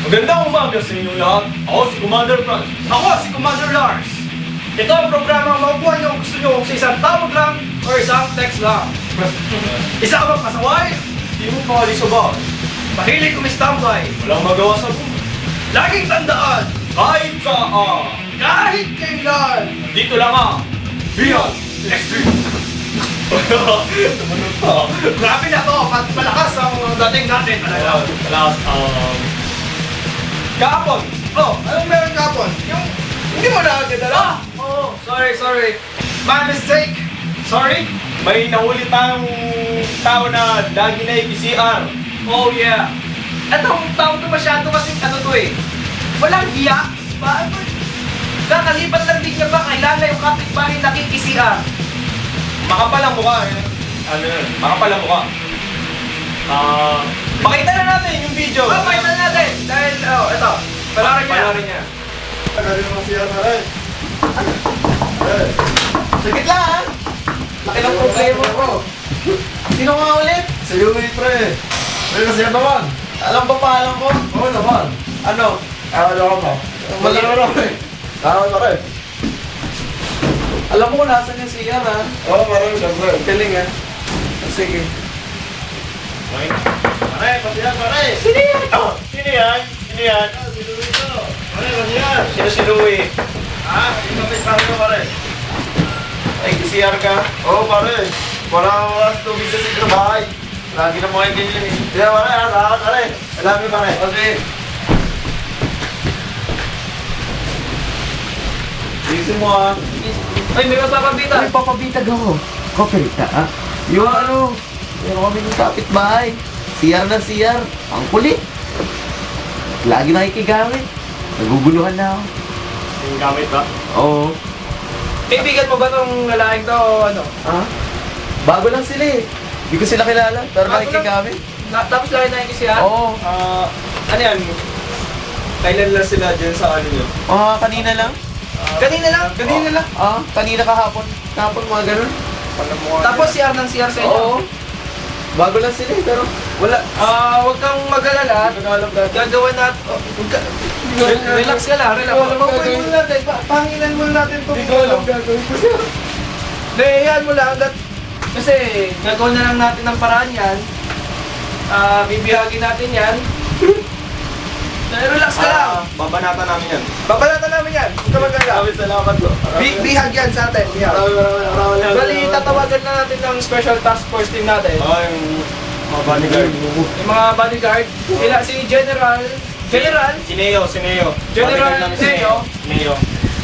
Magandang umaga sa inyong lahat. Ako si Commander Franz. Ako si Commander Lars. Ito ang programa makukuha niyo kung gusto niyo sa isang tawag lang o isang text lang. Isa ka bang pasaway? Di mo pakali sa bahay. Mahilig kumistambay. Walang magawa sa buhay. Laging tandaan, Kahit saan. kahit kailan. Dito lang Beyond Extreme. Tumunod pa. Grabe na to, malakas ang dating natin talaga. Last, Kahapon. Oh, anong meron kahapon? Yung hindi mo na agad Oh, sorry. My mistake. Sorry. may nahuli tayong tao na lagi na PCR. Oh yeah. Etong tao to masyado kasi ano to eh. Walang hiya. Paano? Kakalipat lang din niya ba kailala yung kapitbahay nakikisian? Makapal ang mukha eh. Ano yun? Makapal ang mukha. Pakita na natin yung video. Pakita natin. Dahil, ito. Palarin niya. Palarin niya.Agaling mo siya na rin. Sagit lang ha. Laki ng problema bro. Sino nga ulit? Si Yui, pre. Pre, kasi yan naman. Alam ba pangalan ko? Oo naman. Ano? Ano mo? Wala naman pre. Tama na rin. Alam mo kung nasan yung CR ha? Oo, parang siyempre. Galing ha? Sige. Pare, pati yan, pare. Sino yan? Sino yan? Sino yan? Si Yui ito. Pare, pati yan. Sino si Louie? Ah, ito may sabi mo, pare. Ay, PCR ka? Oo, pare. Walang oras tubig sa sigro bahay. Lagi na mga ganyan eh. Hindi, pare. Sa akin, pare. Alam mo, pare. Okay. Isin mo ah. Ay, may mapapabita. Ay, papabitag ako. Koperita, ah. Yung ano, meron kami ng kapitbahay. CR na CR. Ang kulit. Lagi nakikigamit. Naguguluhan na ako. Yung gamit ba? Oo. Kaibigan mo ba tong lalaking to o ano? Ah? Bago lang sila eh. Hindi ko sila kilala, pero Bago nakikigamit. Tapos lagi nakikisihan? Oo. Ano yan? Kailan lang sila dyan sa ano nyo? Kanina lang. Kanina lang? Kanina lang. Kanina kahapon. Kahapon mga ganun. Tapos CR ng CR sa inyo? Oo. Bago lang sila eh, pero wala. Huwag kang mag-alala. Gagawa natin. Relax ka lang, relax. Papayin muna natin. Panginan muna natin itong Hindi ko alam gagawin ko siya. Dahiyan mo lang. Kasi gagawin na lang natin ng paraan yan. Bibihagin natin yan. Relax ka lang. Babanatan namin yan. Babalatan namin yan. Huwag ka mag-alala. Maraming salamat po. Bihag yan sa atin. Bihag. Maraming. Bali, tatawagan na natin ng special task force team natin. Yung mga bodyguard. Yung mga bodyguard. Si General. Si Neo. General Bodyguard namin si Neo. Neo.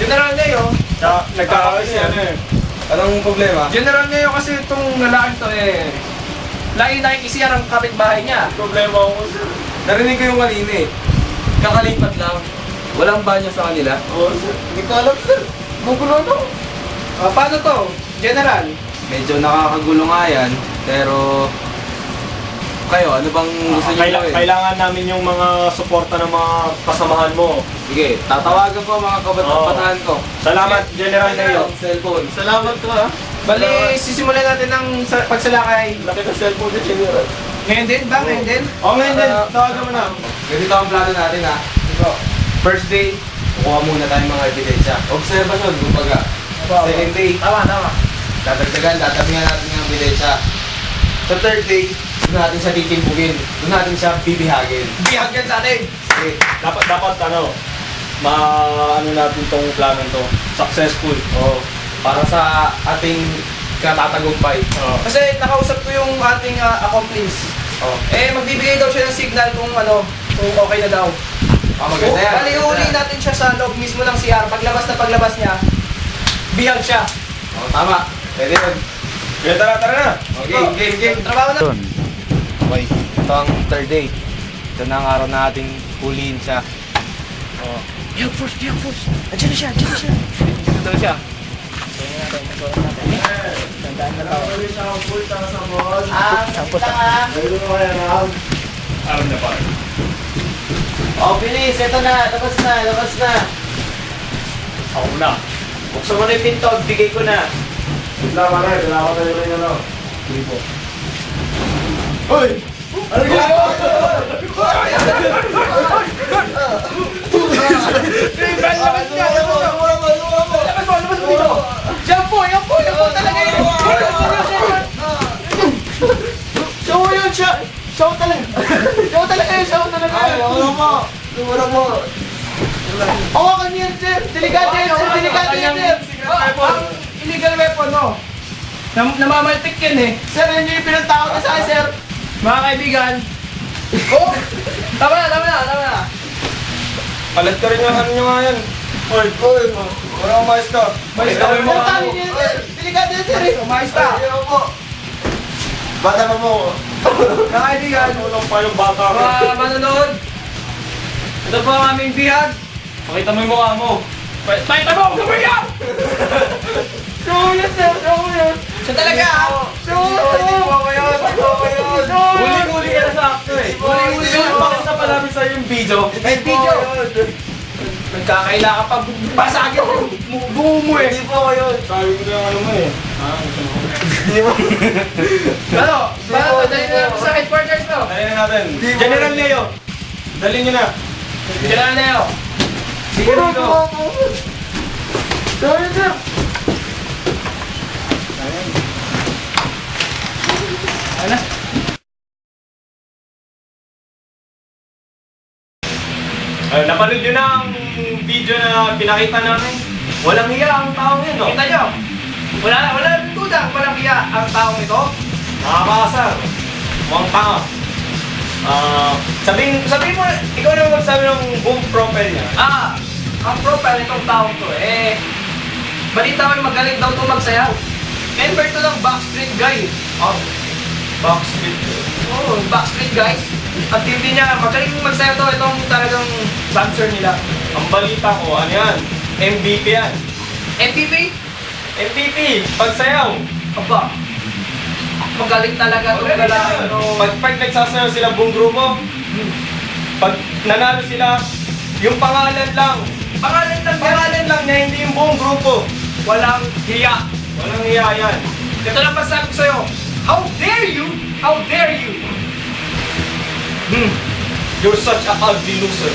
General Neo. Nagkakakas yan eh. Anong problema? General Neo kasi itong lalaking to eh. Lagi nakikisiyar ang kapitbahay niya. Problema ko. Narinig ko yung kanina eh. Kakalipat lang. Walang banyo sa kanila. Oo, sir. Hindi ko alam, sir. Gugulo ano? Paano to? General? Medyo nakakagulo nga yan. Pero... Kayo, ano bang gusto niyo gawin? Kailangan namin yung mga suporta ng mga kasamahan mo. Sige, tatawagan ko mga kabataan ko. Salamat, General Neo. Cellphone. Salamat ko ha. Bali, sisimulan natin ng pagsalakay. Laki ng cellphone ni General. Ngayon din ba? Ngayon din? Ngayon din. Tawagan mo na. Ganito ang plano natin ha. First day, kukuha muna tayong mga ebidensya. Observation, kumbaga. Second day, Tama. tatagdagan natin yung ebidensya. Sa third day, doon natin siya titimbugin. Doon natin siya bibihagin. Bihag yan sa atin. Okay. Dapat ano natin tong planong to. Successful. Oh, para sa ating katatagumpay. Kasi nakausap ko yung ating accomplice. Oh, Magbibigay daw siya ng signal kung okay na daw. maganda yan. Bali, uuli natin siya sa loob mismo ng CR. Paglabas niya, bihag siya. Oh, tama. Pwede yun. Kaya tara na. Okay, game. Trabaho na. Okay, ito ang third day. Ito na ang araw na ating huliin siya. Oh. Bihag first. Andiyan na siya. Ito na siya. Sampot ah. Alam na pa. Oh, bilis. Ito na. Labas na. Ako na. Buksan mo na yung pinto. Bigay ko na. Kailangan tayo rin ano. Hoy! Labas mo dito! Yan po talaga yun! Show talaga yun! Hawakan niyo yan, sir! Delikado yan, sir! Ang illegal weapon, no? Namamaltik yan eh. Sir, yun yung pinagtakot na sa akin, sir. Mga kaibigan. Oh! Tama na. Palat ka rin yung ano nyo nga yan. Oy, wala kang mais ka. Mais ka, Pakita mo yung mukha mo. Yan, sir. Delikado yan, sir. Umayos ka. Ayun po. Bata pa mo. Mga kaibigan. Walang pa yung bata ko. Mga manonood. Ito po ang aming bihag. Pakita mo yung mukha mo. Pakita mo kung gawin yan! Siya talaga ha? Huli-huli ka na sa acto eh. Huli-huli ka na. Pakita pa namin sa'yo yung video. May video. Nagkakaila ka pa. Basagin mo. Buo mo eh. Hindi po kayo. Sabi ko yung ano mo eh. Ano? Paano? Dali na lang sa headquarters mo. Dali na natin. General Leo. Dali nyo na. Kailangan na yun. Sige dito. Sorry, sir. Ano? Napanood nyo na ang video na pinakita namin. Walang hiya ang taong yun, no? Kita nyo? Wala tudang walang iya ang taong ito. Nakakaasar. Mukhang tanga. Sabihin mo, ikaw na magsabi ng boom profile niya. Ang profile nitong taong to balita ko magaling daw itong magsayaw. Member to ng Backstreet Guy. Backstreet. Oo, Backstreet Guys. Ang tindi niya, magaling magsayaw to. Itong talagang dancer nila. Ang balita ko, ano yan? MVP yan. MVP? MVP, pagsayaw. Aba, magaling talaga itong lalaki to. Pag nagsasayaw sila buong grupo, pag nanalo sila, yung pangalan lang niya, hindi yung buong grupo. Walang hiya. Walang hiya yan. Ito lang masasabi ko sa'yo. How dare you? How dare you? You're such a ugly loser.